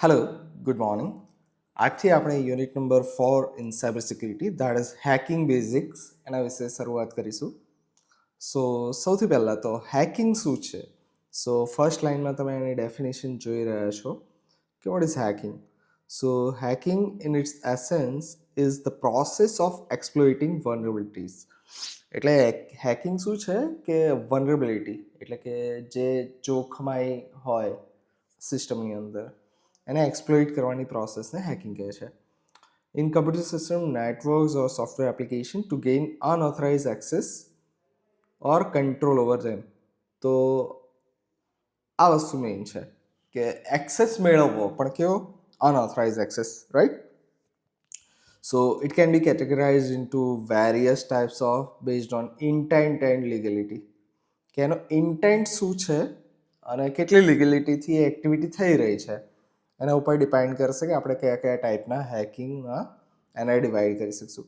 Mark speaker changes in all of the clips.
Speaker 1: Hello, good morning. આજથી આપણે unit number 4 in cyber security that is hacking basics એના વિશે શરૂઆત કરીશું. સો સૌથી પહેલાં તો હેકિંગ શું છે? સો ફર્સ્ટ લાઇનમાં તમે એની ડેફિનેશન જોઈ રહ્યા છો કે what is hacking. So hacking in its essence is the process of exploiting vulnerabilities. એટલે હેકિંગ શું છે કે વનરેબિલિટી એટલે કે જે જોખમાઈ હોય સિસ્ટમની અંદર એને એક્સપ્લોઇટ કરવાની પ્રોસેસને હેકિંગ કહે છે. In computer system networks or software application to gain unauthorise access or control over them. તો આ વસ્તુ મેઇન છે કે એક્સેસ મેળવવો પણ કેવો unauthorise access, right? So it can be categorized into various types of based on intent and legality. કે એનો ઇન્ટેન્ટ શું છે અને કેટલી લીગલિટીથી એ એક્ટિવિટી થઈ રહી છે એના ઉપર ડિપેન્ડ કરશે કે આપણે કયા કયા ટાઈપના હેકિંગમાં એને ડિવાઈડ કરી શકશું.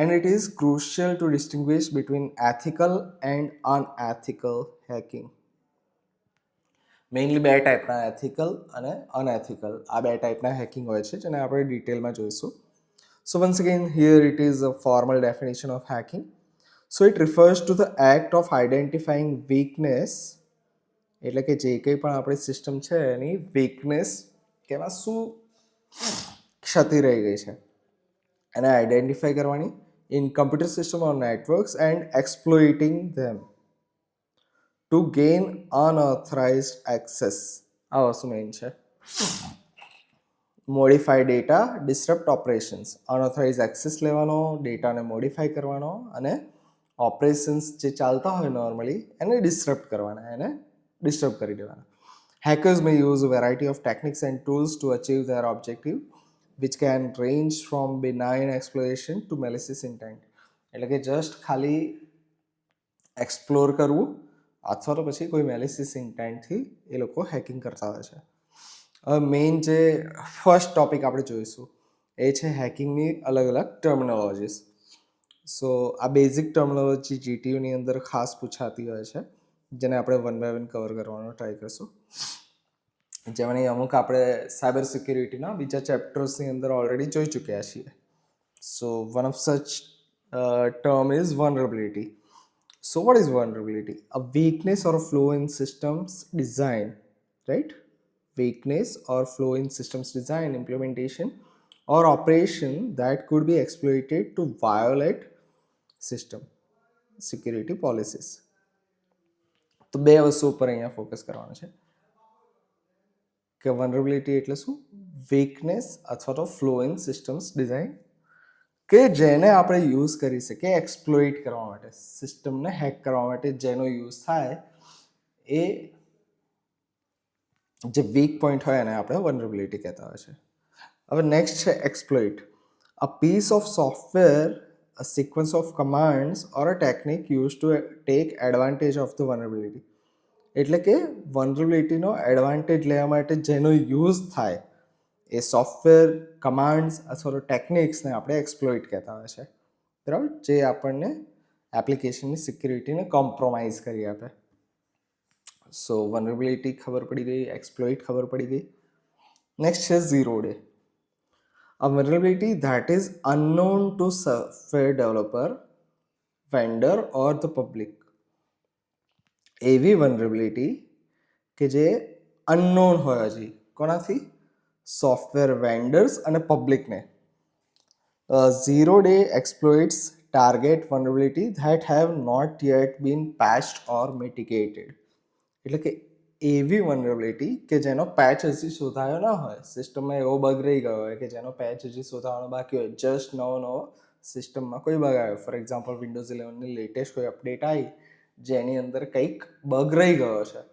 Speaker 1: And it is crucial to distinguish between ethical and unethical hacking. Mainly બે ટાઈપના એથિકલ અને અનએથિકલ આ બે ટાઈપના હેકિંગ હોય છે જેને આપણે ડિટેલમાં જોઈશું. So once again here it is a formal definition of hacking. So it refers to the act of identifying weakness એટલે કે જે કંઈ પણ આપણી સિસ્ટમ છે એની વીકનેસ કે એમાં શું ક્ષતિ રહી ગઈ છે એને આઈડેન્ટિફાઈ કરવાની in computer system or networks and exploiting them to gain unauthorised access. આ વસ્તુ મેઇન છે. Modify data disturb operations. Unauthorise access લેવાનો, ડેટાને મોડિફાઈ કરવાનો અને ઓપરેશન્સ જે ચાલતા હોય નોર્મલી એને ડિસ્ટર્બ કરવાના, એને ડિસ્ટર્બ કરી દેવાના. Hackers may use a variety of techniques and tools to achieve their objective, which can range from benign exploration to malicious intent. એટલે કે જસ્ટ ખાલી એક્સપ્લોર કરવું અથવા તો પછી કોઈ મેલિસિયસ ઇન્ટેન્ટથી એ લોકો હેકિંગ કરતા હોય છે. હવે મેઇન જે ફર્સ્ટ ટોપિક આપણે જોઈશું એ છે હેકિંગની અલગ અલગ ટર્મિનોલોજીસ. સો આ બેઝિક ટર્મિનોલોજી જીટીયુની અંદર ખાસ પૂછાતી હોય છે જેને આપણે વન બાય વન કવર કરવાનો ટ્રાય કરીશું. જેમાંની અમુક આપણે સાયબર સિક્યુરિટીના બીજા ચેપ્ટર્સની અંદર ઓલરેડી જોઈ ચૂક્યા છીએ. So one of such term is vulnerability. So what is vulnerability? A weakness or a flaw in systems design, right? Weakness or flaw in systems design, implementation or operation that could be exploited to violate system security policies. તો બે વસ્તુ ઉપર અહીંયા focus કરવાનું છે કે વનરેબિલિટી એટલે શું? વીકનેસ અથવા તો ફ્લો ઇન સિસ્ટમ્સ ડિઝાઇન કે જેને આપણે યુઝ કરી શકીએ એક્સપ્લોઇટ કરવા માટે, સિસ્ટમને હેક કરવા માટે જેનો યુઝ થાય એ જે વીક પોઈન્ટ હોય એને આપણે વનરેબિલિટી કહેતા હોય છે. હવે નેક્સ્ટ છે exploit. A piece of software, a sequence of commands or a technique use to take advantage of the vulnerability. એટલે કે વનરેબિલિટીનો એડવાન્ટેજ લેવા માટે જેનો યુઝ થાય એ સોફ્ટવેર, કમાન્ડ્સ અથવા તો ટેકનિક્સને આપણે એક્સપ્લોઇટ કહેતા હોય છે, બરાબર? જે આપણને એપ્લિકેશનની સિક્યુરિટીને કોમ્પ્રોમાઇઝ કરી આપે. સો વનરેબિલિટી ખબર પડી ગઈ, એક્સપ્લોઇટ ખબર પડી ગઈ. નેક્સ્ટ છે zero day. A vulnerability that is unknown to software developer, vendor or the public. એવી વનરેબિલિટી કે જે અનનોન હોય હજી કોનાથી? સોફ્ટવેર વેન્ડર્સ અને પબ્લિકને. Zero day exploits target vulnerability that have not yet been patched or mitigated. એટલે કે એવી વનરેબિલિટી કે જેનો પેચ હજી શોધાયો ના હોય, સિસ્ટમમાં એવો બગ રહી ગયો હોય કે જેનો પેચ હજી શોધાવાનો બાકી હોય, જસ્ટ નવો સિસ્ટમમાં કોઈ બગ આવ્યો, ફોર એક્ઝામ્પલ વિન્ડોઝ 11ની લેટેસ્ટ કોઈ અપડેટ આવી જેની અંદર કંઈક બગ રહી ગયો છે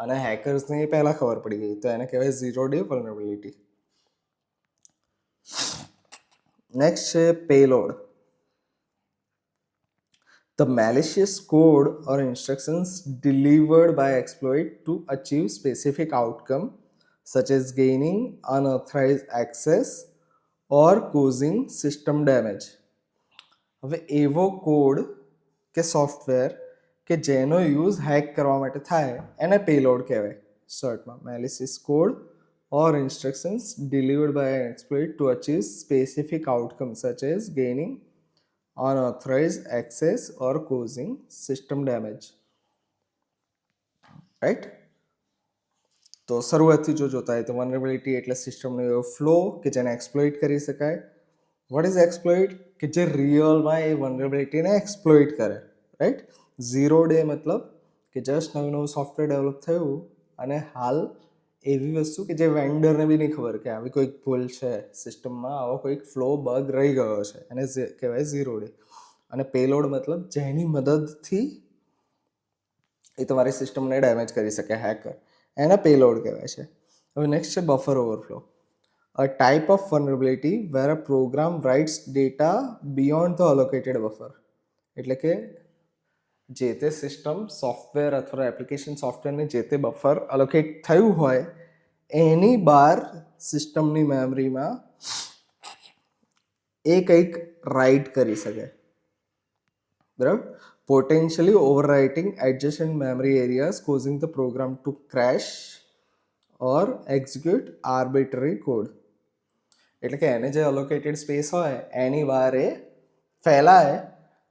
Speaker 1: અને હેકર્સને એ પહેલાં ખબર પડી ગઈ, તો એને કહેવાય ઝીરો ડે વલ્નરેબિલિટી. નેક્સ્ટ છે payload. The malicious code or instructions delivered by exploit to achieve specific outcome such as gaining unauthorized access or causing system damage. હવે એવો કોડ કે સોફ્ટવેર કે જેનો યુઝ હેક કરવા માટે થાય એને પેલોડ કહેવાય. શોર્ટમાં મેલિસિયસ code or instructions delivered by an exploit to achieve specific outcomes such as gaining unauthorized access or causing system damage. Right, તો શરૂઆતથી જો જોતા હોય તો વનરેબિલિટી એટલે સિસ્ટમનો એવો ફ્લો કે જેને એક્સપ્લોઇટ કરી શકાય. What is exploit? કે જે રિયલમાં એ વનરેબિલિટીને એક્સપ્લોઇટ કરે. રાઈટ, 0 ડે મતલબ કે જસ્ટ નવું નવું સોફ્ટવેર ડેવલપ થયું અને હાલ એવી વસ્તુ કે જે વેન્ડરને બી નહીં ખબર કે આવી કોઈક ભૂલ છે સિસ્ટમમાં, આવો કોઈક ફ્લો બગ રહી ગયો છે, એને કહેવાય 0 ડે. અને પેલોડ મતલબ જેની મદદથી એ તમારી સિસ્ટમને ડેમેજ કરી શકે હેકર, એને પેલોડ કહેવાય છે. હવે નેક્સ્ટ છે buffer overflow, a type of vulnerability where a program writes data beyond the allocated buffer. એટલે કે જે તે સિસ્ટમ સોફ્ટવેર અથવા એપ્લિકેશન સોફ્ટવેરને જે તે બફર અલોકેટ થયું હોય એની બહાર સિસ્ટમની મેમરીમાં એ કંઈક રાઇટ કરી શકે. બરાબર, potentially overwriting adjacent memory areas causing the program to crash or execute arbitrary code. એટલે કે એને જે અલોકેટેડ સ્પેસ હોય એની બહાર એ ફેલાય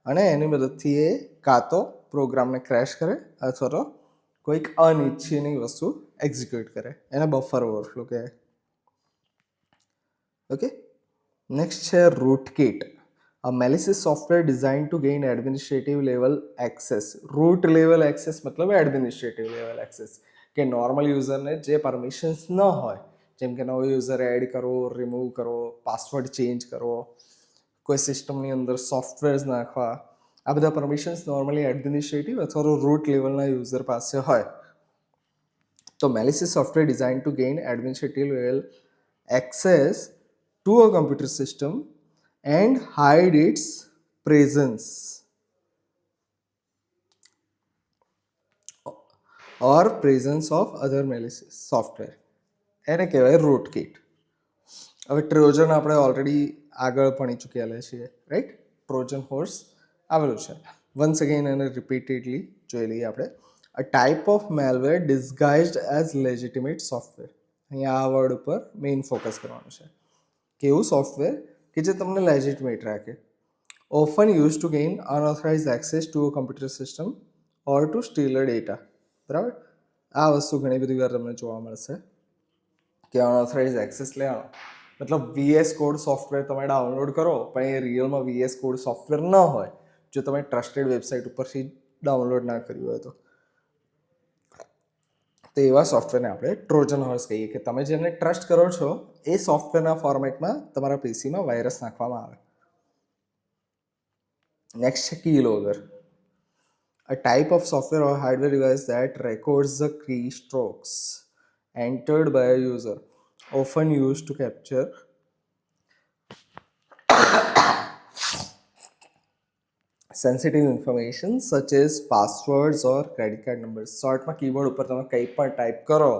Speaker 1: અને એની મદદથી એ કાં તો પ્રોગ્રામને ક્રેશ કરે અથવા તો કોઈક અનિચ્છનીય વસ્તુ એક્ઝિક્યુટ કરે, એને બફર ઓવરફ્લો કહેવાય. ઓકે, નેક્સ્ટ છે રૂટકીટ, a malicious software designed to gain administrative level access. root level access મતલબ administrative level access, કે નોર્મલ યુઝરને જે પરમિશન્સ ન હોય, જેમ કે નવો યુઝર એડ કરો, રિમૂવ કરો, પાસવર્ડ ચેન્જ કરો, કોઈ સિસ્ટમની અંદર સોફ્ટવેર્સ નાખવા, આ બધા પરમિશન્સ નોર્મલી એડમિનિસ્ટ્રેટિવ અથવા રૂટ લેવલના યુઝર પાસે હોય. તો malicious software designed to gain administrative level access to a computer system and hide its presence or presence of other malicious software, એને કહેવાય રૂટકીટ. હવે ટ્રોજન આપણે ઓલરેડી આગળ ભણી ચૂકેલા છીએ, રાઈટ? ટ્રોજન હોર્સ આવેલું છે. વન્સ અગેન એને રિપીટેડલી જોઈ લઈએ આપણે. A type of malware disguised as legitimate software. અહીંયા આ વર્ડ ઉપર મેઇન ફોકસ કરવાનું છે કે એવું સોફ્ટવેર કે જે તમને લેજિટિમેટ રાખે. Often use to gain unauthorise access to a computer system or to steal a data. બરાબર, આ વસ્તુ ઘણી બધી વાર તમને જોવા મળશે કે અનઓથોરાઇઝ એક્સેસ લેવાનો મતલબ VS કોડ સોફ્ટવેર તમે ડાઉનલોડ કરો પણ એ રિયલમાં VS કોડ સોફ્ટવેર ન હોય, જો તમે ટ્રસ્ટેડ વેબસાઇટ ઉપરથી ડાઉનલોડ ના કર્યું હોય તો એવા સોફ્ટવેરને આપણે ટ્રોજન હોર્સ કહીએ, કે તમે જેને ટ્રસ્ટ કરો છો એ સોફ્ટવેરના ફોર્મેટમાં તમારા પીસીમાં વાયરસ નાખવામાં આવે. નેક્સ્ટ છે keylogger, a type of software or hardware device that records the keystrokes entered by a user, often used to capture sensitive information such as passwords or credit card numbers. શોર્ટમાં keyboard ઉપર તમે કંઈ પણ type કરો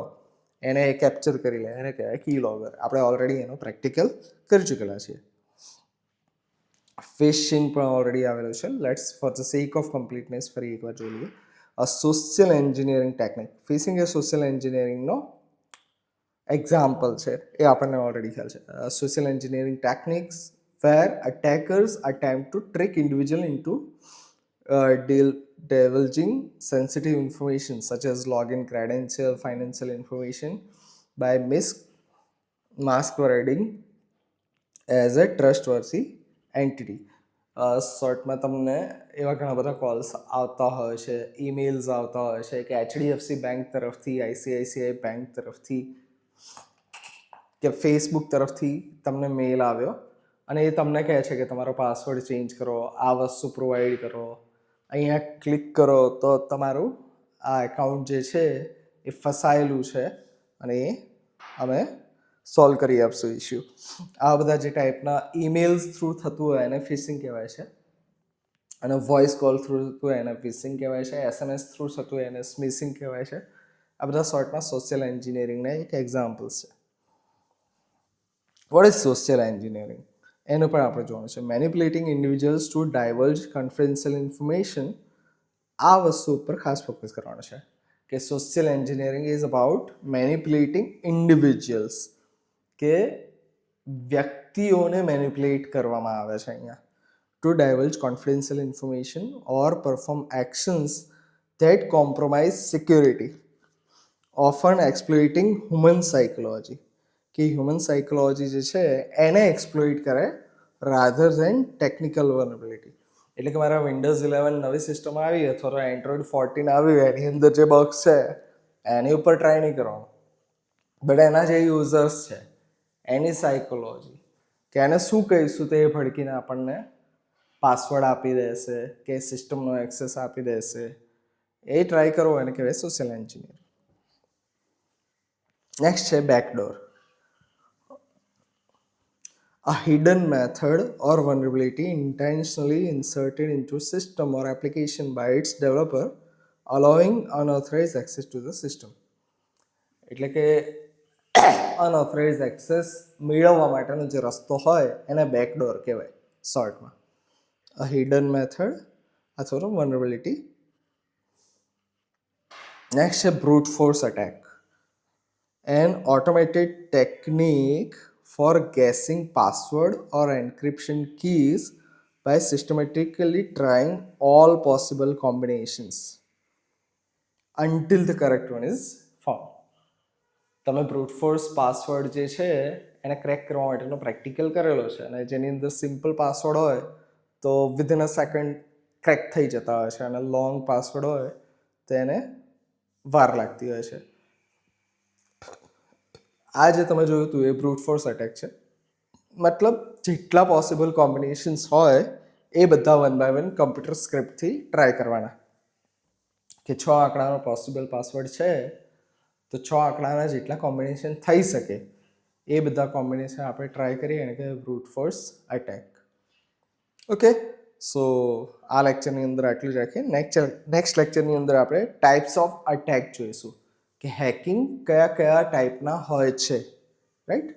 Speaker 1: એને એ capture કરી લે, એને કહેવાય કીલોગર. આપણે ઓલરેડી એનો પ્રેક્ટિકલ કરી ચૂકેલા છીએ. ફિશિંગ પણ ઓલરેડી આવેલું છે. Let's for the sake of completeness ફરી એકવાર જોઈ લઈએ. A social engineering technique. Phishing એ સોશિયલ એન્જિનિયરિંગનો એક્ઝામ્પલ છે, એ આપણને ઓલરેડી ખ્યાલ છે. Social engineering techniques where attackers attempt to trick individual into divulging sensitive information such as login credential, financial information by masquerading as a trustworthy entity. શોર્ટમાં તમને એવા ઘણા બધા કોલ્સ આવતા હોય છે, ઈમેલ્સ આવતા હોય છે કે HDFC બેંક તરફથી, ICICI બેંક તરફથી કે ફેસબુક તરફથી તમને મેલ આવ્યો અને એ તમને કહે છે કે તમારો પાસવર્ડ ચેન્જ કરો, આ વસ્તુ પ્રોવાઈડ કરો, અહીંયા ક્લિક કરો તો તમારું આ એકાઉન્ટ જે છે એ ફસાયેલું છે અને એ અમે સોલ્વ કરી આપશું ઇસ્યુ. આ બધા જે ટાઈપના ઈમેલ્સ થ્રુ થતું હોય એને ફિશિંગ કહેવાય છે, અને વોઇસ કોલ થ્રુ થતું હોય એને ફિશિંગ કહેવાય છે, SMS થ્રુ થતું હોય એને સ્મિશિંગ કહેવાય છે. આ બધા શોર્ટમાં સોશિયલ એન્જિનિયરિંગના એક એક્ઝામ્પલ્સ છે. What is social engineering? એનું પણ આપણે જોવાનું છે. Manipulating individuals to divulge confidential information. આ વસ્તુ ઉપર ખાસ ફોકસ કરવાનું છે. કે social engineering is about manipulating individuals, કે વ્યક્તિઓને મેનિપ્યુલેટ કરવામાં આવે છે અહીંયા, to divulge confidential information or perform actions that compromise security, often exploiting human psychology, કે હ્યુમન સાયકોલોજી જે છે એને એક્સપ્લોઇટ કરે રાધર ધેન ટેકનિકલ વલ્નરેબિલિટી. એટલે કે મારા વિન્ડોઝ 11 નવી સિસ્ટમ આવી અથવા તો એન્ડ્રોઈડ 14 આવ્યું, એની અંદર જે બગ્સ છે એની ઉપર ટ્રાય નહીં કરવાનું, બટ એના જે યુઝર્સ છે એની સાયકોલોજી, કે એને શું કહીશું તો એ ભડકીને આપણને પાસવર્ડ આપી દેશે કે સિસ્ટમનો એક્સેસ આપી દેશે, એ ટ્રાય કરવો એને કહેવાય સોશિયલ એન્જિનિયર. નેક્સ્ટ છે back door. A hidden method or vulnerability intentionally inserted into system or application by its developer, allowing unauthorized access to the system. એટલે કે અનઓથોરાઇઝ એક્સેસ મેળવવા માટેનો જે રસ્તો હોય એને બેકડોર કહેવાય શોર્ટમાં. અ હિડન મેથડ અથવા તો વલ્નરેબિલિટી. નેક્સ્ટ છે brute force attack, an automated technique for guessing password or encryption keys by systematically trying all possible combinations until the correct one is found. તમે બ્રૂટ ફોર્સ પાસવર્ડ જે છે એને crack કરવા માટેનો practical કરેલો છે, અને જેની અંદર સિમ્પલ પાસવર્ડ હોય તો વિધિન અ સેકન્ડ ક્રેક થઈ જતા હોય છે, અને લોંગ પાસવર્ડ હોય તો એને વાર લાગતી હોય છે. આ જે તમે જોયું હતું એ બ્રૂટ ફોર્સ અટેક છે. મતલબ જેટલા પોસિબલ કોમ્બિનેશન્સ હોય એ બધા 1 by 1 કમ્પ્યુટર સ્ક્રિપ્ટથી ટ્રાય કરવાના, કે 6 આંકડાનો પોસિબલ પાસવર્ડ છે તો 6 આંકડાના જેટલા કોમ્બિનેશન થઈ શકે એ બધા કોમ્બિનેશન આપણે ટ્રાય કરીએ એને કે બ્રૂટ ફોર્સ અટેક. ઓકે, સો આ લેક્ચરની અંદર આટલું જ રાખીએ. નેક્સ્ટ લેક્ચરની અંદર આપણે ટાઈપ્સ ઓફ અટેક જોઈશું, કે હેકિંગ કયા કયા ટાઈપના હોય છે, રાઈટ.